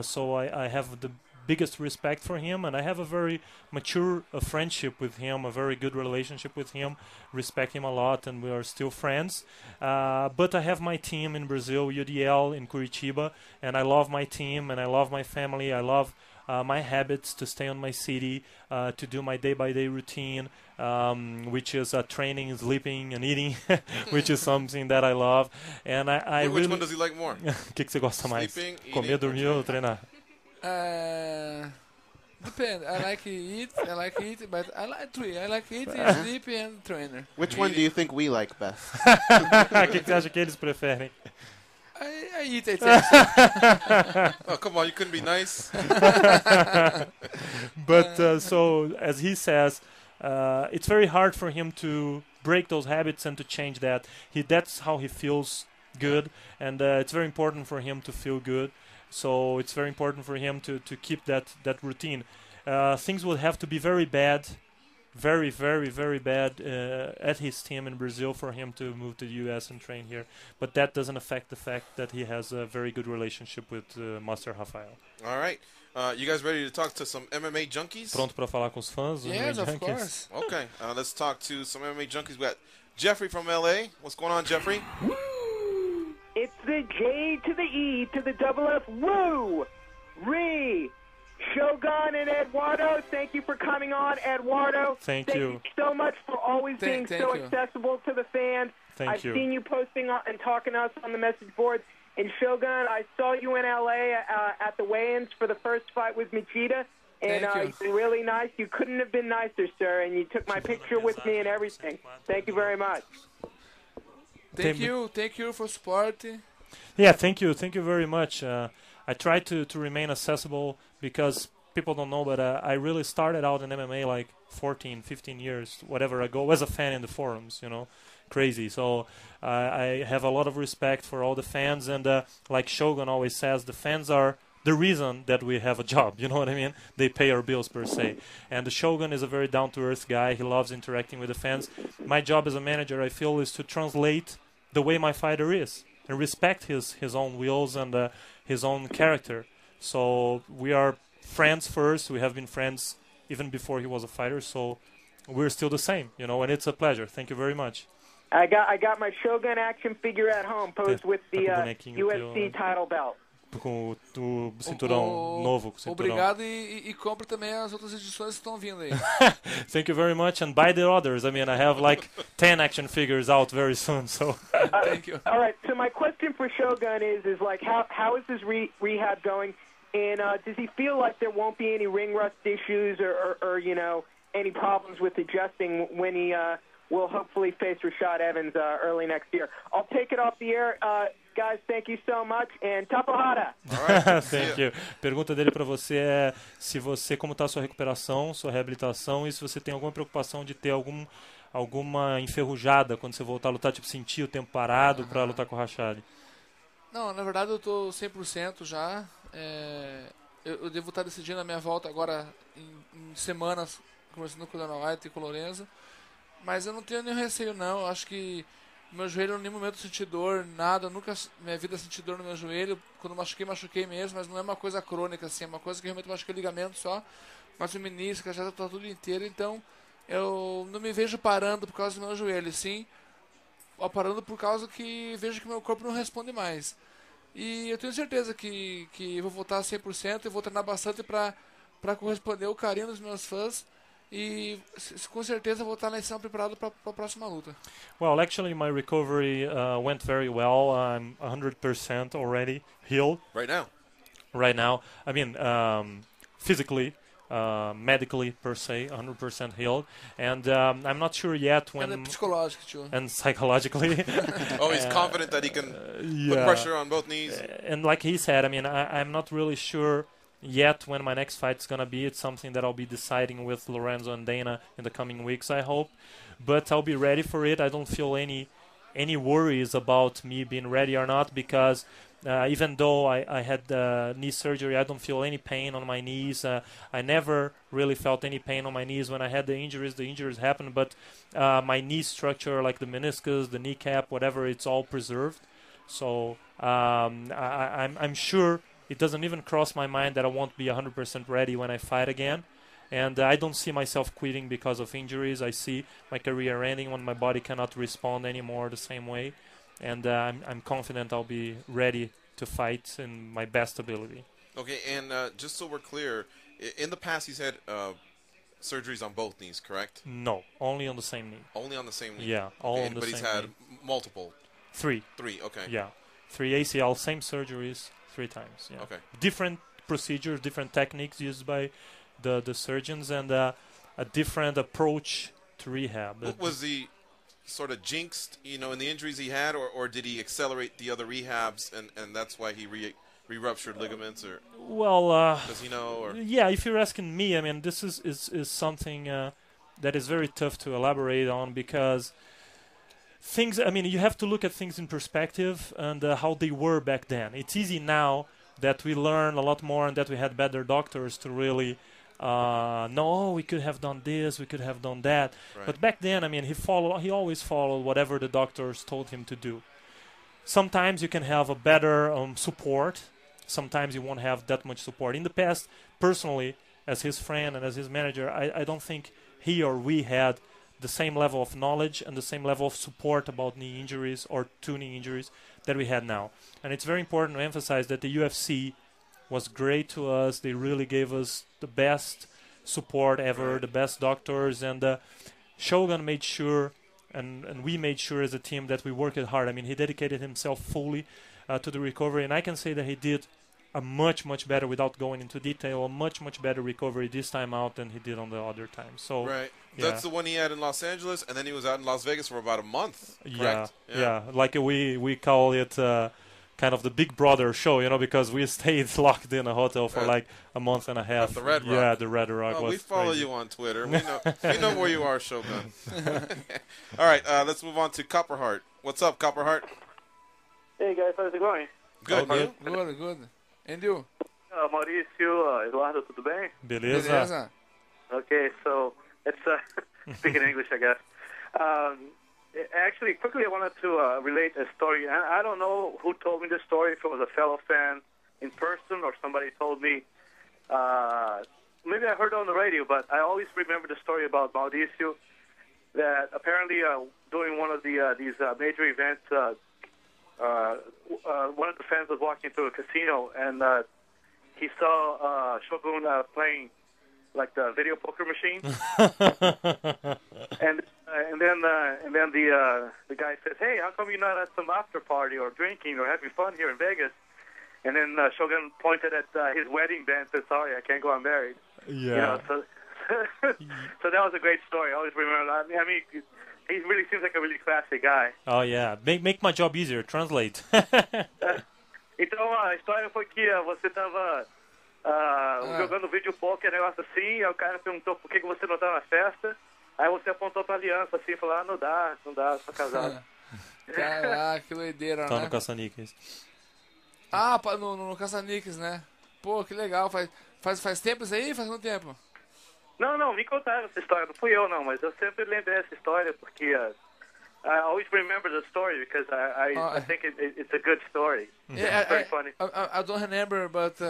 So I have the biggest respect for him, and I have a very mature friendship with him, a very good relationship with him, respect him a lot, and we are still friends. But I have my team in Brazil, UDL in Curitiba, and I love my team, and I love my family. I love my habits to stay on my city, to do my day-by-day routine, which is training, sleeping, and eating, which is something that I love. And I Which really... one does he like more? O que você gosta mais? Sleeping, Comer, dormir ou treinar? Depends. I like eat, but I like three. I like eat, sleep, and trainer. Which one do you think we like best? O que você acha que eles preferem? I eat, I think. Oh, come on, you couldn't be nice. But so, as he says, it's very hard for him to break those habits and to change that. That's how he feels good, and it's very important for him to feel good. So it's very important for him to keep that routine. Things would have to be very bad, very, very, very bad at his team in Brazil for him to move to the U.S. and train here. But that doesn't affect the fact that he has a very good relationship with Master Rafael. All right. You guys ready to talk to some MMA junkies? Pronto para falar com os fãs? Yes, MMA of junkies? course. Okay. Let's talk to some MMA junkies. We got Jeffrey from L.A. What's going on, Jeffrey? It's the J to the E to the double F. Woo! Re! Shogun and Eduardo, thank you for coming on, Eduardo. Thank you. you So much for always being so you. accessible to the fans. I've seen you posting and talking to us on the message boards. And Shogun, I saw you in L.A. At the weigh-ins for the first fight with Machida. And you're really nice. You couldn't have been nicer, sir. And you took my picture with me and everything. Thank you very much. Thank you for support. Yeah, thank you very much. I try to remain accessible because people don't know, but I really started out in MMA like 14, 15 years, whatever ago, as a fan in the forums, crazy. So I have a lot of respect for all the fans, and like Shogun always says, the fans are the reason that we have a job, you know what I mean? They pay our bills, per se. And the Shogun is a very down-to-earth guy. He loves interacting with the fans. My job as a manager, I feel, is to translate the way my fighter is and respect his own wills and his own character. So we are friends first. We have been friends even before he was a fighter, so we're still the same, and it's a pleasure. Thank you very much. I got my Shogun action figure at home, posed with the UFC title belt. Com o cinturão novo. Obrigado e compre também as outras edições que estão vindo aí. Thank you very much, and buy the others. I mean, I have like 10 action figures out very soon, so. Thank you. All right, so my question for Shogun is like, how is his rehab going? And does he feel like there won't be any ring rust issues or any problems with adjusting when he will hopefully face Rashad Evans early next year? I'll take it off the air. Guys, thank you so much, and tapohada! Thank you. Pergunta dele para você é se como está a sua recuperação, sua reabilitação, e se você tem alguma preocupação de ter alguma enferrujada quando você voltar a lutar, tipo sentir o tempo parado para lutar com o Rashad. Não, na verdade eu estou 100% já. Eu devo estar decidindo a minha volta agora em semanas, conversando com o Dana White e com o Lorenzo, mas eu não tenho nenhum receio não. Eu acho que meu joelho, em nenhum momento senti dor, nada. Nunca minha vida senti dor no meu joelho. Quando machuquei mesmo, mas não é uma coisa crônica, assim. É uma coisa que realmente machuquei o ligamento só. Mas o menisco, já está tudo inteiro. Então, eu não me vejo parando por causa do meu joelho. Sim, parando por causa que vejo que meu corpo não responde mais. E eu tenho certeza que vou voltar 100% e vou treinar bastante para corresponder ao carinho dos meus fãs. E com certeza vou estar lá em cima preparado para a próxima luta. Well, actually my recovery went very well. I'm 100% already healed. Right now? Right now. I mean, physically, medically per se, 100% healed. And I'm not sure yet when... And psychologically too. And psychologically. Oh, he's confident that he can put pressure on both knees. And like he said, I mean, I'm not really sure yet when my next fight is going to be. It's something that I'll be deciding with Lorenzo and Dana in the coming weeks, I hope. But I'll be ready for it. I don't feel any worries about me being ready or not, because even though I had knee surgery, I don't feel any pain on my knees. I never really felt any pain on my knees when I had the injuries. The injuries happened, but my knee structure, like the meniscus, the kneecap, whatever, it's all preserved. So I'm sure it doesn't even cross my mind that I won't be 100% ready when I fight again. And I don't see myself quitting because of injuries. I see my career ending when my body cannot respond anymore the same way. And I'm confident I'll be ready to fight in my best ability. Okay, and just so we're clear, in the past he's had surgeries on both knees, correct? No, only on the same knee. Only on the same knee? Yeah, all Okay, on the but same he's had knee. multiple? 3. 3, okay. Yeah, 3 ACL, same surgeries, 3 times. Yeah. Okay. Different procedures, different techniques used by the surgeons, and a different approach to rehab. What was the sort of jinxed, in the injuries he had, or did he accelerate the other rehabs, and that's why he re-ruptured ligaments, or Well, does he know? Or yeah, if you're asking me, I mean, this is something that is very tough to elaborate on, because things, I mean, you have to look at things in perspective and how they were back then. It's easy now that we learn a lot more and that we had better doctors to really no, we could have done this, we could have done that. Right. But back then, I mean, he always followed whatever the doctors told him to do. Sometimes you can have a better support. Sometimes you won't have that much support. In the past, personally, as his friend and as his manager, I don't think he or we had the same level of knowledge and the same level of support about knee injuries or 2 knee injuries that we had now. And it's very important to emphasize that the UFC was great to us. They really gave us the best support ever, the best doctors, and Shogun made sure, and we made sure as a team that we worked hard. I mean, he dedicated himself fully to the recovery, and I can say that he did a much, much better, without going into detail, a much, much better recovery this time out than he did on the other time. So, right. yeah. That's the one he had in Los Angeles, and then he was out in Las Vegas for about a month, Yeah, correct? yeah. Like we call it kind of the Big Brother show, because we stayed locked in a hotel for like a month and a half. At the Red Rock. Yeah, the Red Rock. Oh, was we follow crazy. you on Twitter. We know where you are, Shogun. All right, let's move on to Copperheart. What's up, Copperheart? Hey guys, how's it going? Good, Oh, you? Good, good. And you? Mauricio, Eduardo, tudo bem? Beleza. Beleza? Okay, so it's speaking English, I guess. Actually, quickly, I wanted to relate a story. I don't know who told me this story, if it was a fellow fan in person or somebody told me. Maybe I heard it on the radio, but I always remember the story about Mauricio, that apparently during one of these major events, one of the fans was walking through a casino, and he saw Shogun playing like the video poker machine, and then the guy says, "Hey, how come you're not at some after party or drinking or having fun here in Vegas?" And then Shogun pointed at his wedding band and said, "Sorry, I can't go. I'm married." Yeah. So so that was a great story. I always remember that. I mean, he really seems like a really classy guy. Oh, yeah. Make my job easier. Translate. Então, a história foi que você estava jogando vídeo poker, negócio assim, aí o cara perguntou por que você não estava na festa, aí você apontou pra aliança assim, e falou, não dá, sou casado. Caraca, que doideira, Tá né? no caça-níqueis. Ah, no caça-níqueis, né? Pô, que legal. Faz tempo isso aí? Faz quanto tempo? Não, me contaram essa história, não fui eu não, mas eu sempre lembrei essa história porque I always remember the story because I think it's a good story. Yeah, It's very funny. I don't remember, but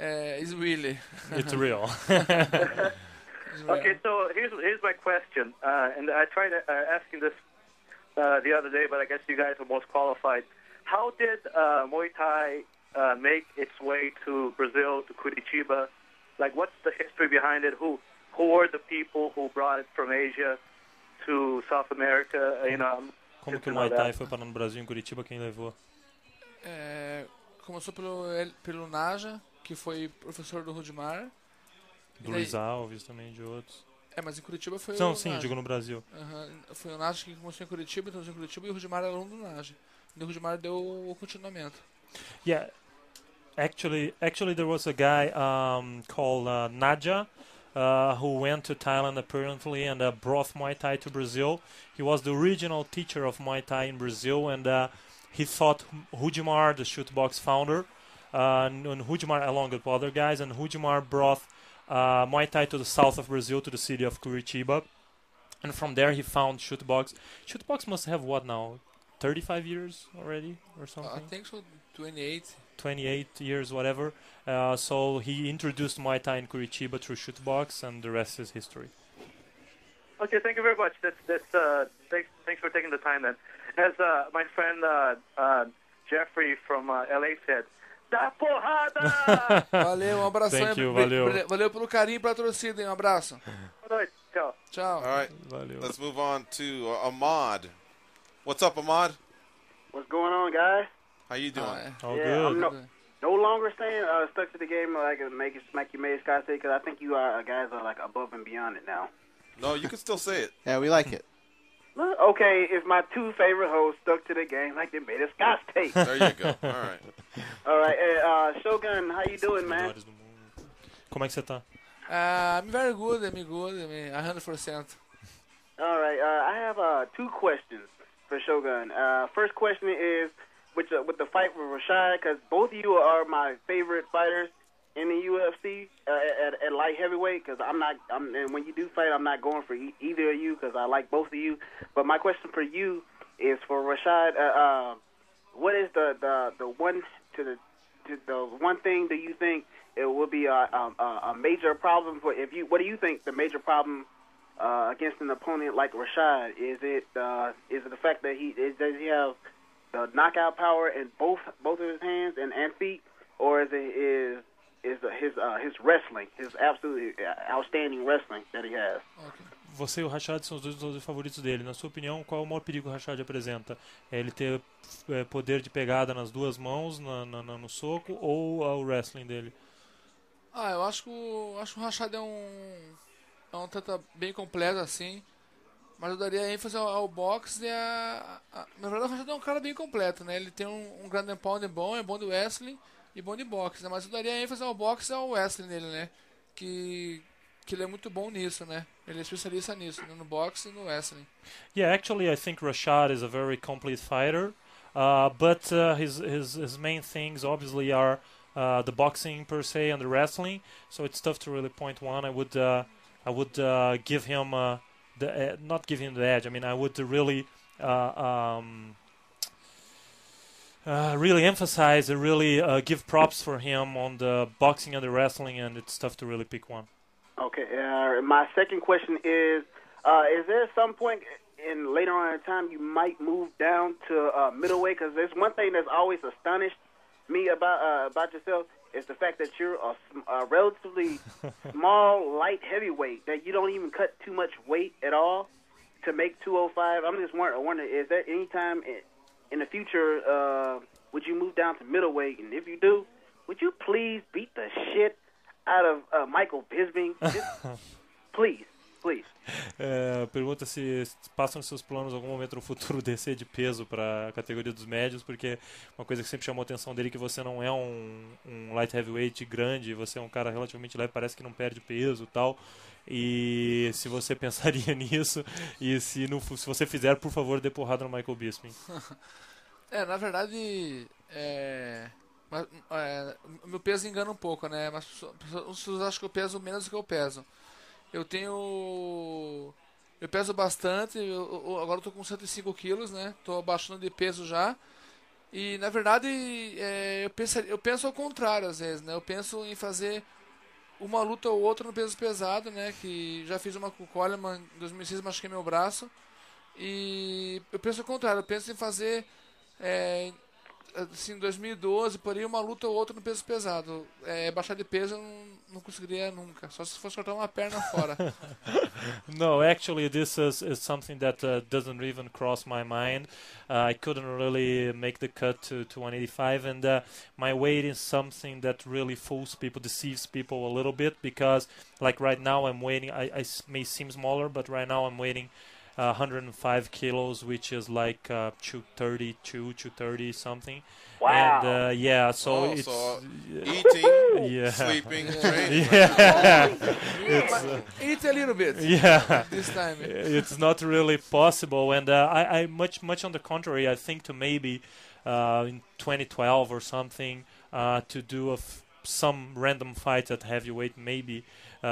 it's really. It's real. It's real. Okay, so here's my question, and I tried asking this the other day, but I guess you guys are most qualified. How did Muay Thai make its way to Brazil, to Curitiba? Like, what's the history behind it? Who were the people who brought it from Asia to South America? Como que o Muay Thai foi para no Brasil, em Curitiba, quem levou? Começou pelo Naja, que foi professor do Rudimar. Do Luiz Alves também, de outros. Mas em Curitiba foi Não, o sim, Naja. digo no Brasil. Foi o Naja que começou em Curitiba, introduziu em Curitiba, e o Rudimar era aluno do Naja. E o Rudimar deu o continuamento. Yeah. Actually, there was a guy called Naja who went to Thailand apparently and brought Muay Thai to Brazil. He was the original teacher of Muay Thai in Brazil, and he taught Rudimar, the shootbox founder, and Rudimar along with other guys, and Rudimar brought Muay Thai to the south of Brazil, to the city of Curitiba, and from there he found shootbox. Shootbox must have what now? 35 years already or I something. think so, 28. 28 years, whatever. So he introduced Muay Thai in Curitiba through shoot box, and the rest is history. Okay, thank you very much. Thanks for taking the time then. As my friend Jeffrey from LA said, da porrada! Valeu, abração. Thank you, valeu. Valeu pelo carinho e pela torcida, hein? Um abraço. Boa noite, tchau. Tchau. All right, Valeu. let's move on to Ahmad. What's up, Ahmad? What's going on, guys? How you doing? All Yeah, good. I'm no longer saying stuck to the game like make it smack you made Scott say, because I think you guys are like above and beyond it now. No, you can still say it. Yeah, we like it. Okay, it's my two favorite hosts stuck to the game like they made a Scotch tape. There you go. All right. All right, Shogun, how you doing, man? Como é que você tá? I'm very good, I'm 100%. All right, I have two questions for Shogun. First question is with the fight with Rashad, because both of you are my favorite fighters in the UFC at light heavyweight. Because and when you do fight, I'm not going for either of you because I like both of you. But my question for you is for Rashad. What is the one thing do you think it will be a major problem for what do you think the major problem against an opponent like Rashad? Is it the fact that does he have the knockout power in both of his hands and feet, or is it his wrestling, his absolutely outstanding wrestling that he has? Okay. Você e o Rashad são os dois lutadores favoritos dele. Na sua opinião, qual é o maior perigo que o Rashad apresenta? É ele ter poder de pegada nas duas mãos, no soco, ou o wrestling dele? Eu acho que o Rashad é um atleta bem completo, assim. Mas eu daria ênfase ao boxe e na verdade, o Rashad é um cara bem completo, né? Ele tem um ground and pound bom, é bom de wrestling e bom de boxe, né? Mas eu daria ênfase ao boxe e ao wrestling dele, né? Que ele é muito bom nisso, né? Ele é especialista nisso, no boxe e no wrestling. Yeah, actually, I think Rashad is a very complete fighter, but his main things obviously are the boxing per se and the wrestling. So it's tough to really point one. I would give him not give him the edge. I mean, I would really really emphasize and really give props for him on the boxing and the wrestling, and it's tough to really pick one. Okay. My second question is there some point later on in time you might move down to middleweight? Because there's one thing that's always astonished me about yourself is the fact that you're a relatively small light heavyweight, that you don't even cut too much weight at all to make 205. I'm just wondering, is there any time in the future would you move down to middleweight? And if you do, would you please beat the shit out of Michael Bisping? Please. Pergunta se passam nos seus planos algum momento no futuro descer de peso para a categoria dos médios, porque uma coisa que sempre chamou a atenção dele é que você não é um light heavyweight grande, você é um cara relativamente leve, parece que não perde peso e tal. E se você pensaria nisso, e se você fizer, por favor, dê porrada no Michael Bisping. Na verdade, o meu peso engana um pouco, né? Mas as pessoas acham que eu peso menos do que eu peso. Eu peso bastante, agora eu tô com 105 quilos, né? Tô abaixando de peso já. E, na verdade, eu penso ao contrário, às vezes, né? Eu penso em fazer uma luta ou outra no peso pesado, né? Que já fiz uma com o Coleman em 2006, machuquei meu braço. E eu penso ao contrário, eu penso em fazer... assim, em 2012, por aí, uma luta ou outra no peso pesado. Baixar de peso eu não conseguiria nunca, só se fosse cortar uma perna fora. No, actually, this is something that doesn't even cross my mind. I couldn't really make the cut to 185, and my weight is something that really fools people, deceives people a little bit, because like right now I'm weighing, I may seem smaller, but right now I'm weighing 105 kilos, which is like 230 something. Wow. And so it's eating, sleeping, training. Eat a little bit. Yeah, this time. It's not really possible, and I much on the contrary. I think to maybe in 2012 or something to do some random fights at heavyweight, maybe.